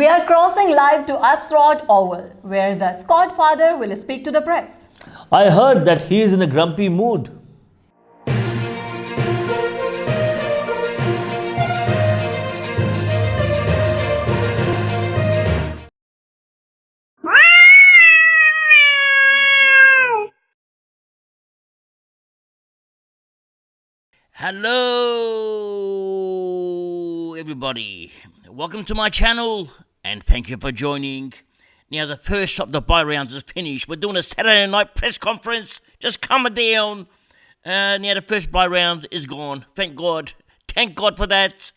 We are crossing live to Absrod Oval, where the Scodfather will speak to the press. I heard that he is in a grumpy mood. Hello, everybody. Welcome to my channel, and thank you for joining. Now, the first of the bye rounds is finished. We're doing a Saturday night press conference. Just calm down. Now, the first bye round is gone. Thank God. Thank God for that.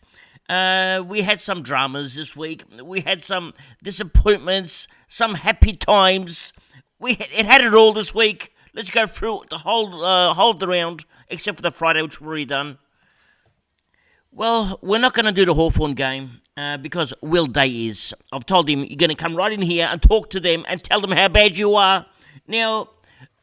We had some dramas this week. We had some disappointments, some happy times. It had it all this week. Let's go through the whole of the round, except for the Friday, which we've already done. Well, we're not going to do the Hawthorn game because W.Day is. I've told him you're going to come right in here and talk to them and tell them how bad you are. Now,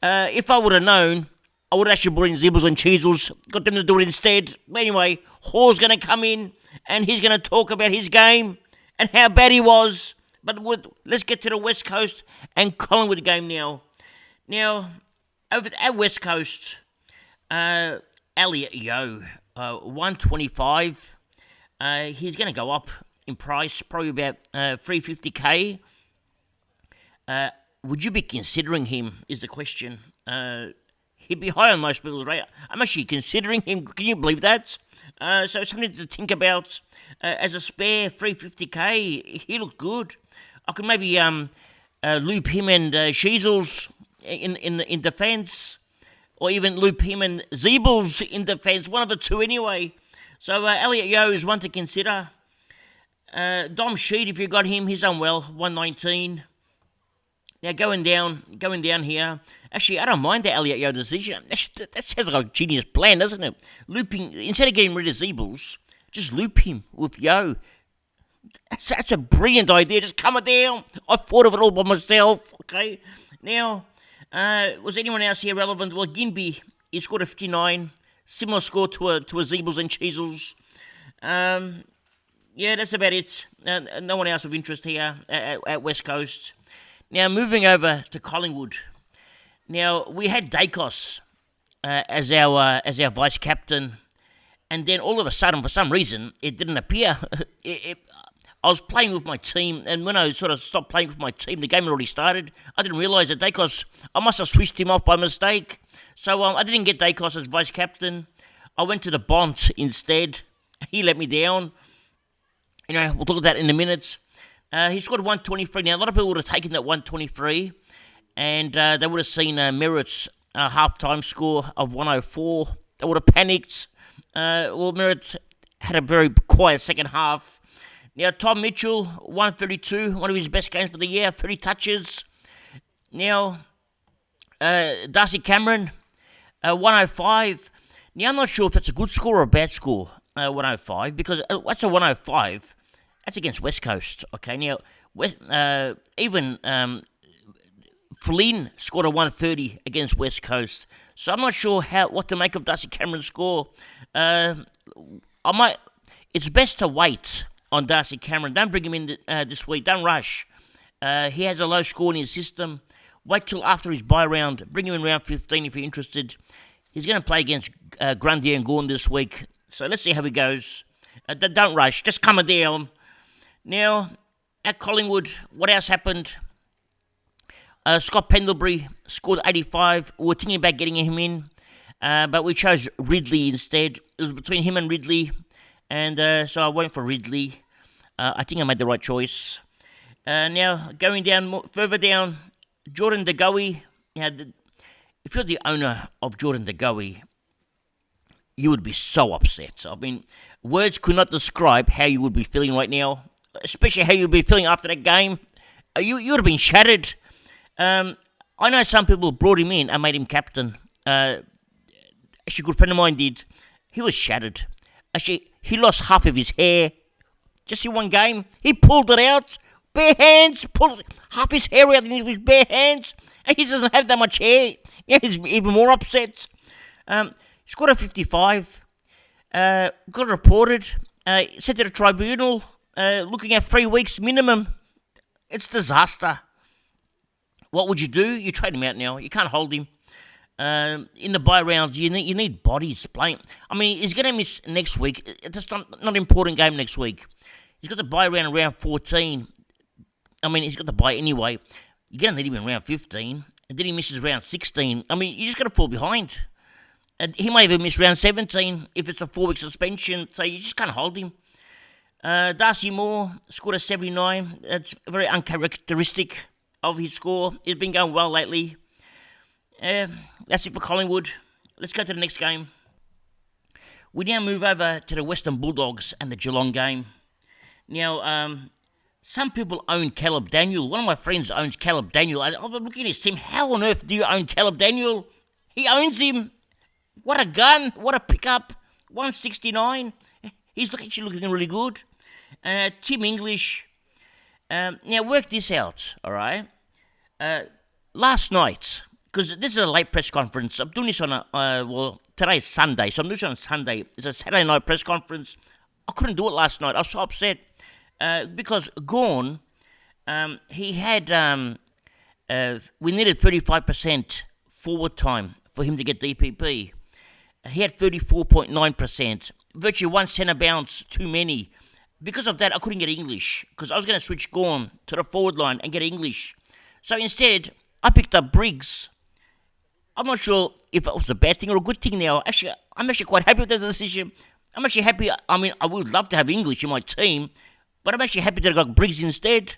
if I would have known, I would have actually brought in Zibbles and Cheezels, got them to do it instead. But anyway, Hall's going to come in and he's going to talk about his game and how bad he was. But let's get to the West Coast and Collingwood game now. Now, over at West Coast, Elliot Yeo, 125. He's going to go up in price, probably about 350k. Would you be considering him, is the question. He'd be high on most people's radar. I'm actually considering him. Can you believe that? So something to think about. As a spare 350k, he looked good. I could maybe loop him and Sheezels in defence, or even loop him and Zeebles in defence, one of the two anyway. So Elliot Yeo is one to consider. Dom Sheed, if you got him, he's done well, 119. Now going down here. Actually, I don't mind the Elliot Yeo decision. That sounds like a genius plan, doesn't it? Looping, instead of getting rid of Zeebles, just loop him with Yeo. That's a brilliant idea. Just calm it down. I thought of it all by myself. Okay. Now, was anyone else here relevant? Well, Ginby, he scored a 59. Similar score to a Zeebles and Cheezels. Yeah, that's about it. No one else of interest here at West Coast. Now, moving over to Collingwood. Now, we had Dacos as our vice captain, and then all of a sudden, for some reason, it didn't appear. I was playing with my team, and when I sort of stopped playing with my team, the game had already started. I didn't realise that Dacos, I must have switched him off by mistake. So I didn't get Dacos as vice captain. I went to the Bont instead. He let me down. You know, we'll talk about that in a minute. He scored 123. Now, a lot of people would have taken that 123, and they would have seen Merritt's half-time score of 104. They would have panicked. Well, Merritt had a very quiet second half. Now, Tom Mitchell, 132, one of his best games for the year, 30 touches. Now, Darcy Cameron, 105. Now, I'm not sure if that's a good score or a bad score, 105, because what's a 105? That's against West Coast, okay? Now, even Flynn scored a 130 against West Coast. So I'm not sure what to make of Darcy Cameron's score. It's best to wait on Darcy Cameron. Don't bring him in this week. Don't rush. He has a low score in his system. Wait till after his bye round. Bring him in round 15 if you're interested. He's going to play against Grundy and Gawn this week. So let's see how he goes. Don't rush. Just calm it down. Now, at Collingwood, what else happened? Scott Pendlebury scored 85. We were thinking about getting him in, but we chose Ridley instead. It was between him and Ridley. And so I went for Ridley. I think I made the right choice. Now, going down, further down, Jordan De Goey. If you're the owner of Jordan De Goey, you would be so upset. I mean, words could not describe how you would be feeling right now, especially how you'd be feeling after that game. You would have been shattered. I know some people brought him in and made him captain. Actually, a good friend of mine did. He was shattered. Actually, he lost half of his hair. Just in one game, he pulled it out, bare hands, pulled half his hair out in his bare hands, and he doesn't have that much hair. Yeah, he's even more upset. He scored a 55. Got reported. Sent to the tribunal. looking at 3 weeks minimum. It's disaster. What would you do? You trade him out now. You can't hold him. In the bye rounds, you need bodies playing. I mean, he's going to miss next week. It's not an important game next week. He's got the bye round in round 14. I mean, he's got the bye anyway. You're going to need him in round 15. And then he misses round 16. I mean, you're just going to fall behind. And he might even miss round 17 if it's a 4-week suspension. So you just can't hold him. Darcy Moore scored a 79. That's very uncharacteristic of his score. He's been going well lately. That's it for Collingwood. Let's go to the next game. We now move over to the Western Bulldogs and the Geelong game. Now, some people own Caleb Daniel. One of my friends owns Caleb Daniel. I'm looking at his team. How on earth do you own Caleb Daniel? He owns him. What a gun. What a pickup. 169. He's actually looking really good. Tim English. Now, work this out, all right? Last night, because this is a late press conference. I'm doing this on today's Sunday, so I'm doing this on Sunday. It's a Saturday night press conference. I couldn't do it last night. I was so upset because Gawn, he had, we needed 35% forward time for him to get DPP. He had 34.9%, virtually one centre bounce too many. Because of that, I couldn't get English, because I was going to switch Gawn to the forward line and get English. So instead, I picked up Briggs. I'm not sure if it was a bad thing or a good thing now. Actually, I'm actually quite happy with the decision. I'm actually happy. I mean, I would love to have English in my team, but I'm actually happy that I got Briggs instead.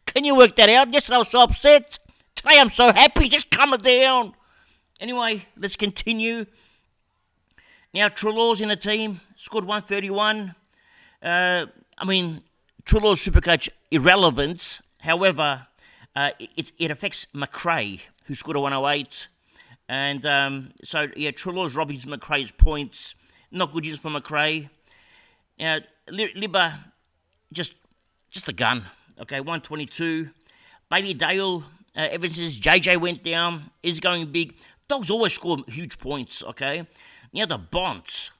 Can you work that out? Yesterday I was so upset. Today I'm so happy. Just calm it down. Anyway, let's continue. Now, Trelaw's in the team. Scored 131. I mean, Trelaw's Supercoach irrelevant. However, it affects McRae, who scored a 108. And so, yeah, Trelaw's robbing McRae's points. Not good news for McRae. Libba, just a gun. Okay, 122. Bailey Dale, ever since JJ went down, is going big. Dogs always score huge points, okay? Now the Bonds.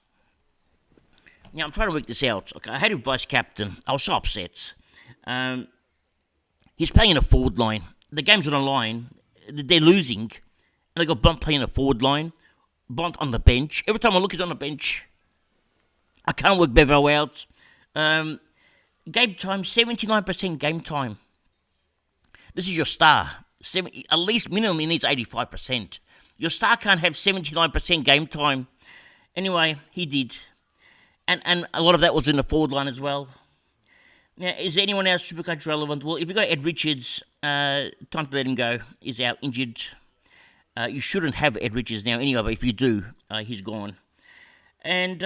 Now I'm trying to work this out, okay? I had him vice captain. I was so upset. He's playing in a forward line. The game's on a line. They're losing. And they got Bont playing a forward line. Bont on the bench. Every time I look, he's on the bench. I can't work Bevo out. Game time, 79% game time. This is your star. At least minimum he needs 85%. Your star can't have 79% game time. Anyway, he did. And a lot of that was in the forward line as well. Now, is anyone else Supercoach relevant? Well, if you've got Ed Richards, time to let him go. He's out, injured. You shouldn't have Ed Richards now anyway, but if you do, he's gone. And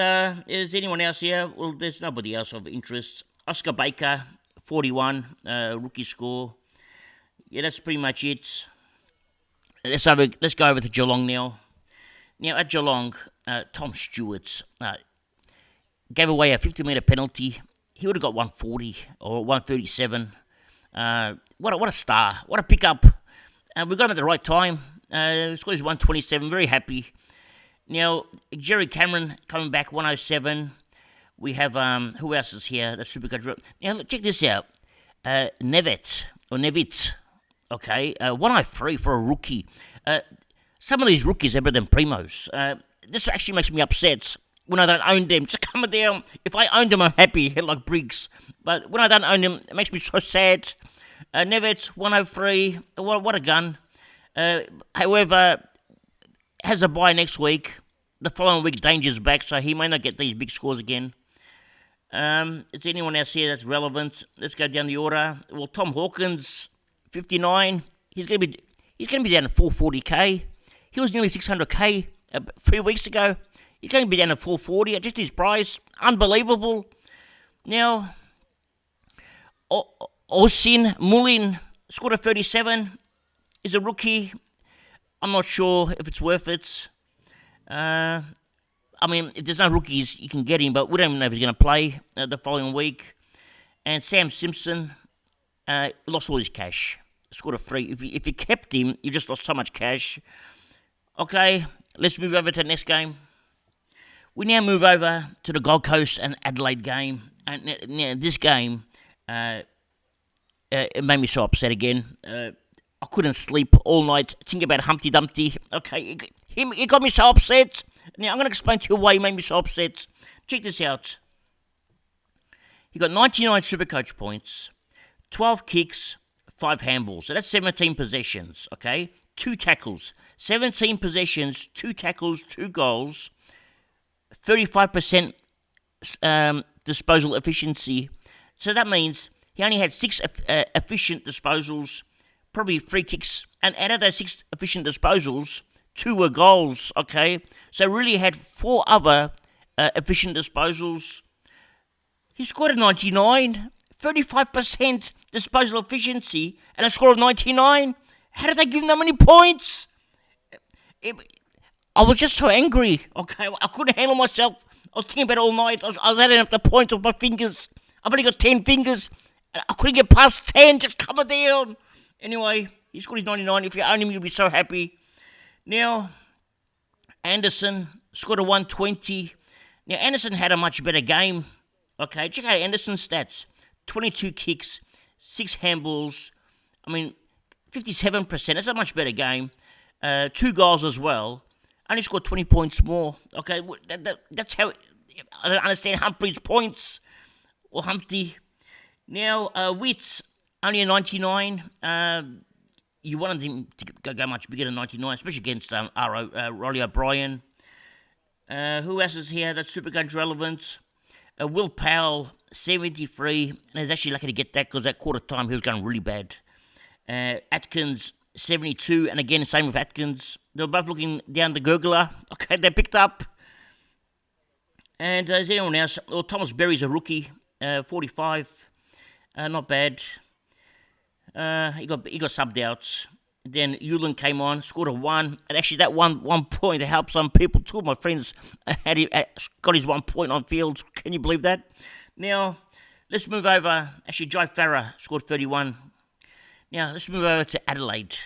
is anyone else here? Well, there's nobody else of interest. Oscar Baker, 41, rookie score. Yeah, that's pretty much it. Let's go over to Geelong now. Now, at Geelong, Tom Stewart gave away a 50-metre penalty. He would have got 140 or 137. What a star. What a pickup. We got him at the right time. Scored his 127. Very happy. Now, Jerry Cameron coming back, 107. We have, who else is here? That's Supercoach. Now, look, check this out. Nevitz. Okay, 103 for a rookie. Some of these rookies are better than Primos. This actually makes me upset when I don't own them. Just come down. If I own them, I'm happy, like Briggs. But when I don't own them, it makes me so sad. Nevitz, 103. What a gun. However, has a bye next week. The following week, Danger's back, so he may not get these big scores again. Is anyone else here that's relevant? Let's go down the order. Well, Tom Hawkins, 59. He's gonna be down to 440k. He was nearly 600k 3 weeks ago. He's going to be down to 440 at just his price. Unbelievable. Now, Osin Mullin scored a 37. Is a rookie. I'm not sure if it's worth it. I mean, if there's no rookies, you can get him, but we don't even know if he's going to play the following week. And Sam Simpson lost all his cash. Scored a 3. If you kept him, you just lost so much cash. Okay, let's move over to the next game. We now move over to the Gold Coast and Adelaide game. And now this game, it made me so upset again. I couldn't sleep all night thinking about Humpty Dumpty. Okay, it got me so upset. Now I'm going to explain to you why he made me so upset. Check this out. He got 99 Supercoach points, 12 kicks, 5 handballs. So that's 17 possessions, okay? 2 tackles. 17 possessions, 2 tackles, 2 goals, 35% disposal efficiency. So that means he only had 6 efficient disposals, probably 3 kicks. And out of those 6 efficient disposals, 2 were goals, okay? So really had 4 other efficient disposals. He scored a 99, 35% disposal efficiency, and a score of 99. How did they give him that many points? I was just so angry, okay? I couldn't handle myself. I was thinking about it all night. I was adding up the points of my fingers. I've only got 10 fingers. I couldn't get past 10, just coming down. Anyway, he scored his 99. If you own him, you'll be so happy. Now, Anderson scored a 120. Now, Anderson had a much better game. Okay, check out Anderson's stats. 22 kicks, 6 handballs. I mean, 57%. That's a much better game. 2 goals as well. Only scored 20 points more. Okay, that's how... I don't understand Humphrey's points. Or Humpty. Now, Witts, only a 99. You wanted him to go much bigger than 99, especially against Rolly O'Brien. Who else is here that's Supercoach relevant? Will Powell, 73, and he's actually lucky to get that because at quarter time he was going really bad. Atkins, 72, and again, same with Atkins. They were both looking down the gurgler. Okay, they picked up. And is there anyone else? Well, Thomas Berry's a rookie, 45, not bad. He got subbed out. Then Ewan came on, scored a 1, and actually that one point helped some people. 2 of my friends got his 1 point on field. Can you believe that? Now, let's move over. Actually, Jai Farah scored 31. Now, let's move over to Adelaide.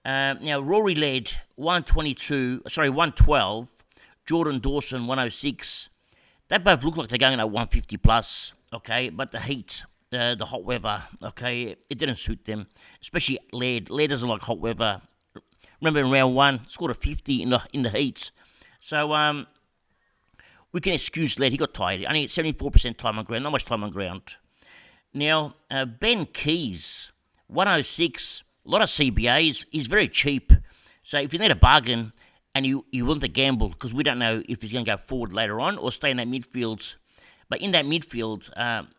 Now, Rory led 112. Jordan Dawson, 106. They both look like they're going at 150 plus, okay? But the heat... the hot weather, okay, it didn't suit them, especially Laird. Laird doesn't like hot weather. Remember in round 1, scored a 50 in the heat. So we can excuse Laird. He got tired. Only 74% time on ground, not much time on ground. Now Ben Keys, 106. A lot of CBAs. He's very cheap. So if you need a bargain and you want to gamble, because we don't know if he's going to go forward later on or stay in that midfield. But in that midfield,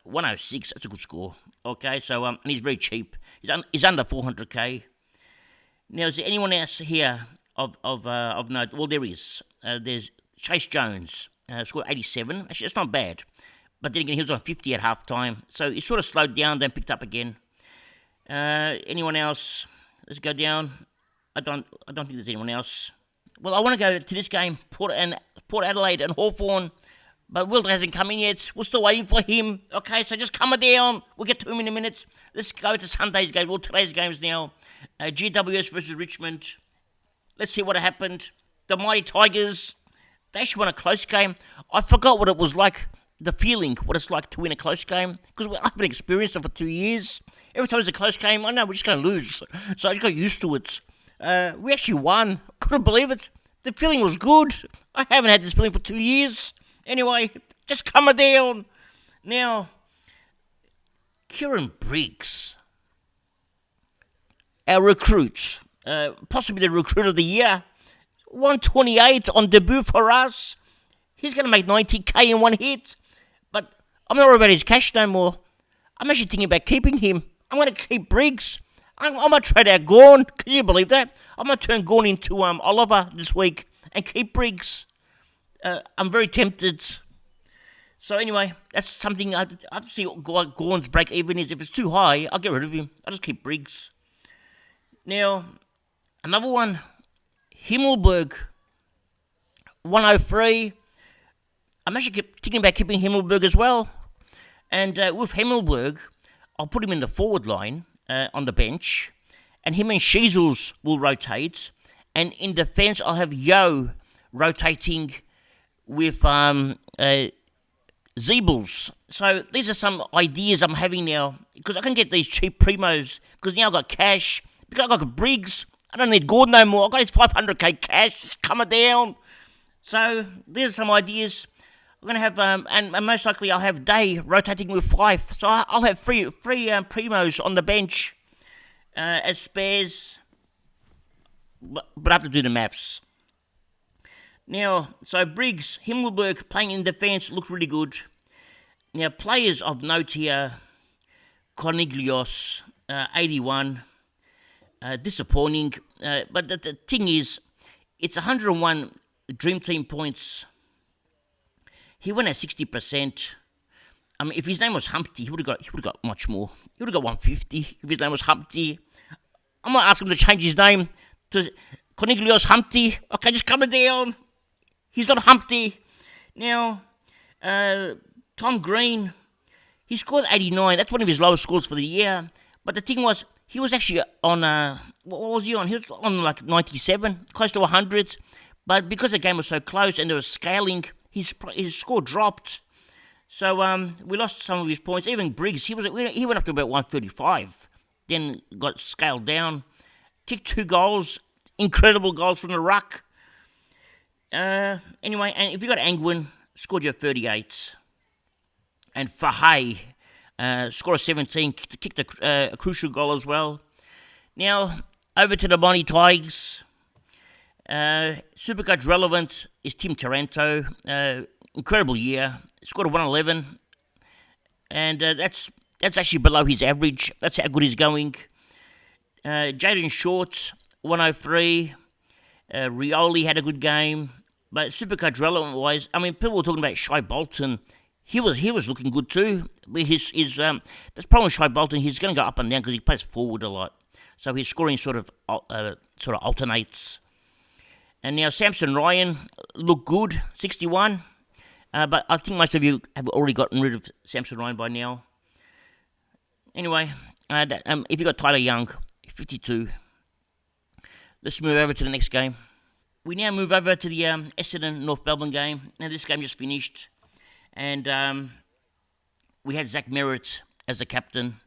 106, that's a good score. Okay, so and he's very cheap. He's under 400k. Now, is there anyone else here of note? Well, there is. There's Chase Jones, scored 87. Actually, that's not bad. But then again, he was on 50 at halftime, so he sort of slowed down, then picked up again. Anyone else? Let's go down. I don't think there's anyone else. Well, I want to go to this game, Port Adelaide and Hawthorn. But Will hasn't come in yet. We're still waiting for him. Okay, so just come down. We'll get to him in a minute. Let's go to Sunday's game. Well, today's games now. GWS versus Richmond. Let's see what happened. The Mighty Tigers, they actually won a close game. I forgot what it was like, the feeling, what it's like to win a close game. Because I haven't experienced it for 2 years. Every time there's a close game, I know we're just going to lose. So I just got used to it. We actually won. Couldn't believe it. The feeling was good. I haven't had this feeling for 2 years. Anyway, just come down. Now, Kieran Briggs, our recruit, possibly the recruit of the year, 128 on debut for us. He's going to make 90k in one hit. But I'm not worried about his cash no more. I'm actually thinking about keeping him. I'm going to keep Briggs. I'm going to trade out Gawn. Can you believe that? I'm going to turn Gawn into Oliver this week and keep Briggs. I'm very tempted. So anyway, that's something I have to see what Gawn's break even is. If it's too high, I'll get rid of him. I'll just keep Briggs. Now, another one. Himmelberg, 103. I'm actually thinking about keeping Himmelberg as well. And with Himmelberg, I'll put him in the forward line on the bench. And him and Sheasels will rotate. And in defence, I'll have Yo rotating with Zeebles. So these are some ideas I'm having now because I can get these cheap primos because now I've got cash. Because I've got Briggs, I don't need Gordon no more. I've got his 500k cash. It's coming down. So there's some ideas. I'm gonna have and most likely I'll have Day rotating with Fife. So I'll have free primos on the bench as spares. But I have to do the maths. Now, so Briggs, Himmelberg playing in defence looked really good. Now, players of note here, Cornelius, 81, disappointing. But the thing is, it's 101 Dream Team points. He went at 60%. I mean, if his name was Humpty, he would have got much more. He would have got 150 if his name was Humpty. I'm gonna ask him to change his name to Cornelius Humpty. Okay, just coming down. He's not Humpty. Now, Tom Green, he scored 89. That's one of his lowest scores for the year. But the thing was, he was actually on, what was he on? He was on like 97, close to 100. But because the game was so close and there was scaling, his score dropped. So we lost some of his points. Even Briggs, he went up to about 135. Then got scaled down. Kicked 2 goals. Incredible goals from the ruck. Anyway, and if you got Angwin, scored you 38. And Fahey, scored 17, kicked a crucial goal as well. Now, over to the Bonnie Tigers. Supercoach relevant is Tim Taranto. Incredible year. Scored a 111. And that's actually below his average. That's how good he's going. Jaden Short, 103. Rioli had a good game. But Supercoach relevant wise, I mean, people were talking about Shai Bolton. He was looking good too. That's the problem with Shai Bolton. He's going to go up and down because he plays forward a lot. So his scoring sort of alternates. And now Samson Ryan looked good, 61. But I think most of you have already gotten rid of Samson Ryan by now. Anyway, if you got Tyler Young, 52. Let's move over to the next game. We now move over to the Essendon North Melbourne game. Now this game just finished, and we had Zach Merritt as the captain.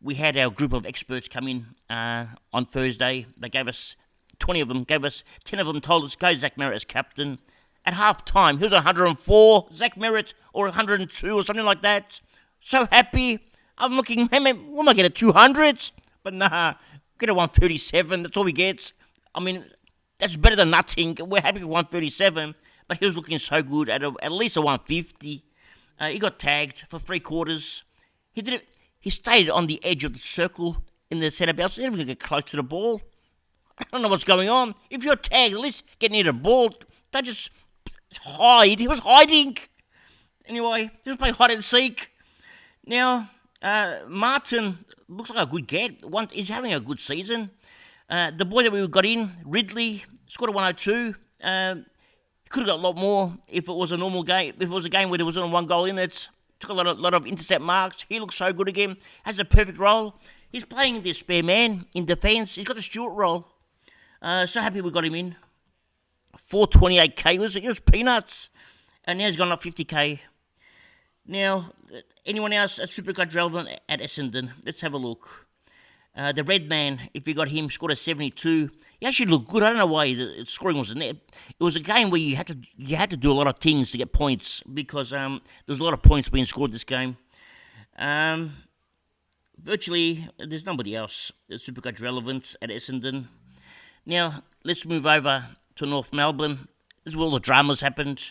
We had our group of experts come in on Thursday. They gave us 20 of them, 10 of them told us go Zach Merritt as captain. At half time, he was 104, Zach Merritt, or 102 or something like that. So happy. I'm looking, hey man, what am I getting, 200? But nah, get a 137, that's all we get. I mean, that's better than nothing. We're happy with 137, but he was looking so good at least a 150. He got tagged for 3 quarters. He stayed on the edge of the circle in the centre bounce. He didn't even get close to the ball. I don't know what's going on. If you're tagged, at least get near the ball. Don't just hide. He was hiding. Anyway, he was playing hide and seek. Now, Martin looks like a good get. He's having a good season. The boy that we got in, Ridley, scored a 102. Could have got a lot more if it was a normal game. If it was a game where there was only 1 goal in it. Took a lot of intercept marks. He looks so good again. Has a perfect role. He's playing the spare man in defence. He's got the Stewart role. So happy we got him in. 428k it was peanuts. And now he's gone up 50k. Now, anyone else at Supercoach relevant at Essendon? Let's have a look. The red man, if you got him, scored a 72. He actually looked good. I don't know why the scoring wasn't there. It was a game where you had to do a lot of things to get points because there was a lot of points being scored this game. Virtually, there's nobody else at Supercoach relevant at Essendon. Now, let's move over to North Melbourne. This is where all the dramas happened.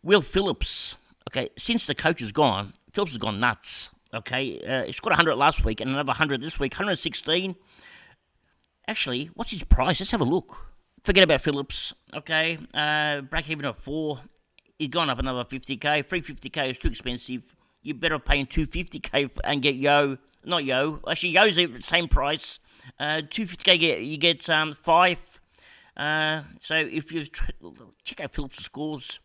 Will Phillips, okay, since the coach is gone, Phillips has gone nuts. Okay, he scored 100 last week and another 100 this week, 116. Actually, what's his price? Let's have a look. Forget about Phillips. Okay, break even at 4. He's gone up another 50k. 350k is too expensive. You're better paying 250k and get Yo. Not Yo. Actually, Yo's the same price. 250k you get 5. So if you check out Phillips' scores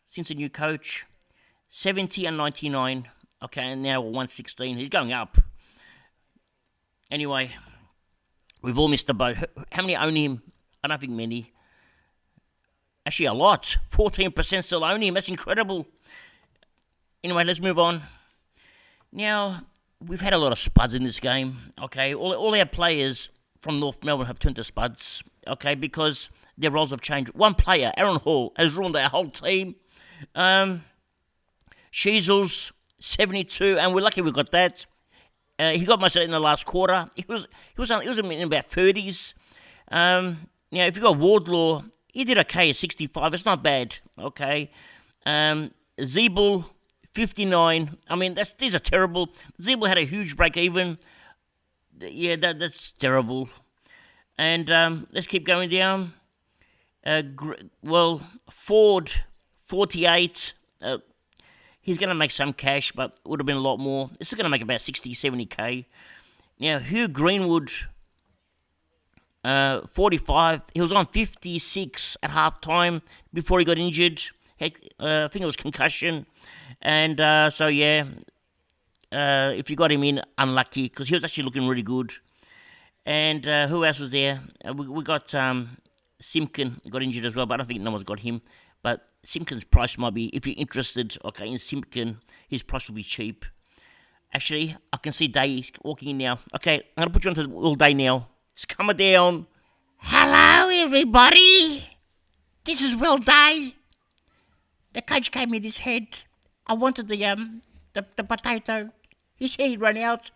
since a new coach, 70 and 99. Okay, and now 116. He's going up. Anyway, we've all missed the boat. How many own him? I don't think many. Actually, a lot. 14% still own him. That's incredible. Anyway, let's move on. Now, we've had a lot of spuds in this game, okay? All our players from North Melbourne have turned to spuds, okay, because their roles have changed. One player, Aaron Hall, has ruined our whole team. Sheasels, 72, and we're lucky we got that. He got most of it in the last quarter. He was in about 30s. Now, if you got Wardlaw, he did okay at 65. It's not bad, okay? Zeeble, 59. I mean, these are terrible. Zeeble had a huge break even. Yeah, that's terrible. And let's keep going down. Ford, 48. He's going to make some cash, but would have been a lot more. This is going to make about 60, 70k. Now, Hugh Greenwood, 45. He was on 56 at half time before he got injured. I think it was concussion. And if you got him in, unlucky, because he was actually looking really good. And who else was there? We got Simpkin got injured as well, but I don't think no one's got him. But Simpkin's price might be, if you're interested, okay, in Simpkin, his price will be cheap. Actually, I can see Day walking in now. Okay, I'm going to put you onto all Day now. It's coming down. Hello, everybody. This is Will Day. The coach gave me this head. I wanted the potato. He said he'd run out.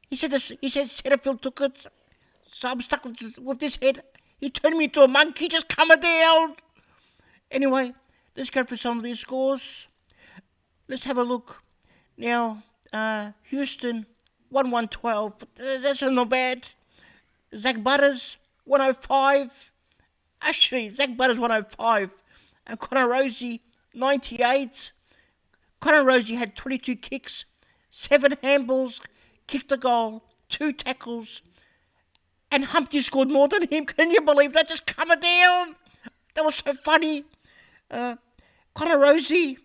He said Setterfield took it. So I'm stuck with this head. He turned me into a monkey, just coming down. Anyway, let's go through some of these scores. Let's have a look. Now, Houston, 1-1-12. That's not bad. Zach Butters, 105. Actually, Zach Butters, 105. And Connor Rosie, 98. Connor Rosie had 22 kicks, 7 handballs, kicked a goal, 2 tackles. And Humpty scored more than him. Can you believe that? Just coming down. That was so funny. Connor Rosie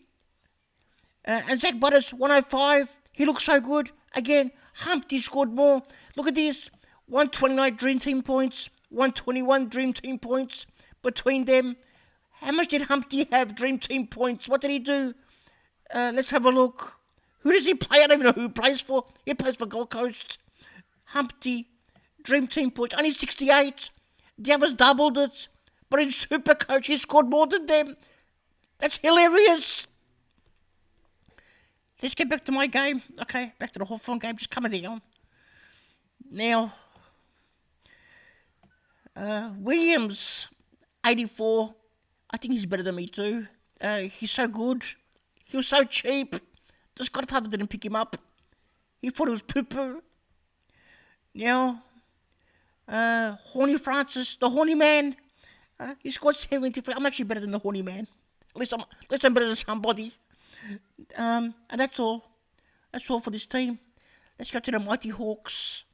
and Zach Butters, 105. He looked so good. Again, Humpty scored more. Look at this. 129 Dream Team points, 121 Dream Team points between them. How much did Humpty have Dream Team points? What did he do? Let's have a look. Who does he play? I don't even know who he plays for. He plays for Gold Coast. Humpty, Dream Team points, only 68. The others doubled it. But in Supercoach, he scored more than them. That's hilarious. Let's get back to my game. Okay, back to the Hawthorn game. Just coming down. Now, Williams, 84. I think he's better than me too. He's so good. He was so cheap. The Scodfather didn't pick him up. He thought it was poo-poo. Now, Horny Francis, the Horny Man. He scored 73. I'm actually better than the Horny Man. At least I'm better than somebody. And that's all. That's all for this team. Let's go to the Mighty Hawks.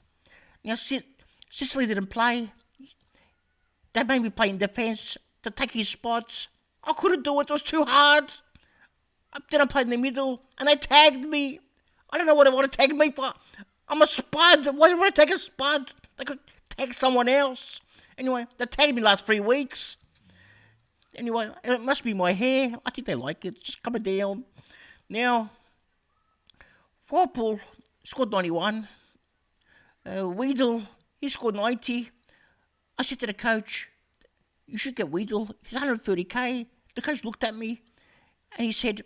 Now, Sicily didn't play. They made me play in defence to take his spots. I couldn't do it. It was too hard. Then I played in the middle, and they tagged me. I don't know what they want to tag me for. I'm a spud. Why would I take a spud? They could tag someone else. Anyway, they tagged me last 3 weeks. Anyway, it must be my hair. I think they like it. Just coming down. Now, Warple scored 91. Weedle, he scored 90. I said to the coach, you should get Weedle. He's 130k. The coach looked at me and he said,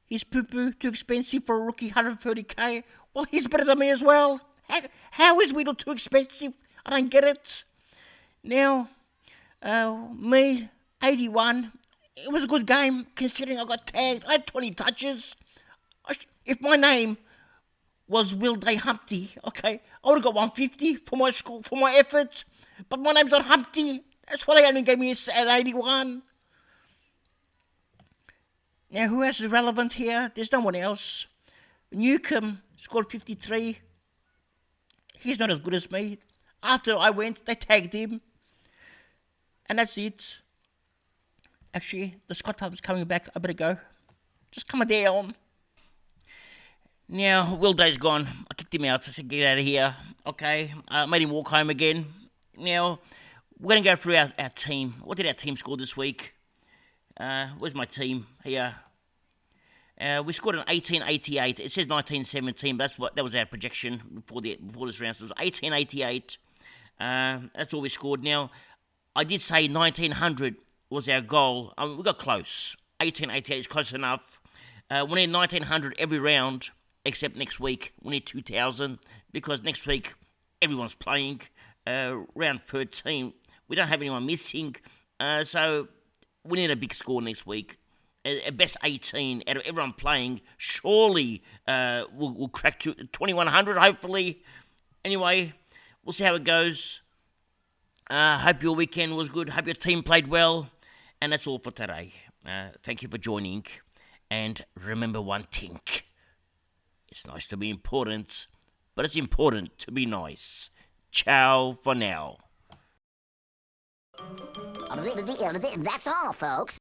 he's poo-poo, too expensive for a rookie, 130k. Well, he's better than me as well. How is Weedle too expensive? I don't get it. Now, me, 81. It was a good game considering I got tagged. I had 20 touches. If my name was W.Day Humpty, okay, I would have got 150 for my school, for my efforts. But my name's not Humpty. That's why they only gave me at 81. Now, who else is relevant here? There's no one else. Newcomb scored 53. He's not as good as me. After I went, they tagged him. And that's it. Actually, the Scodfather's coming back. I better go. Just coming down. Now, W.Day's gone. I kicked him out. I said, get out of here. Okay. I made him walk home again. Now, we're going to go through our team. What did our team score this week? Where's my team? Here. We scored an 1888. It says 1917, but that was our projection before this round. So it was 1888. That's all we scored. Now, I did say 1900 was our goal. We got close. 1888 is close enough. We need 1900 every round, except next week. We need 2000 because next week everyone's playing. Round 13, we don't have anyone missing. So we need a big score next week. A best 18 out of everyone playing. Surely we'll crack to 2100, hopefully. Anyway, we'll see how it goes. Hope your weekend was good. Hope your team played well. And that's all for today. Thank you for joining. And remember one thing. It's nice to be important, but it's important to be nice. Ciao for now. That's all, folks.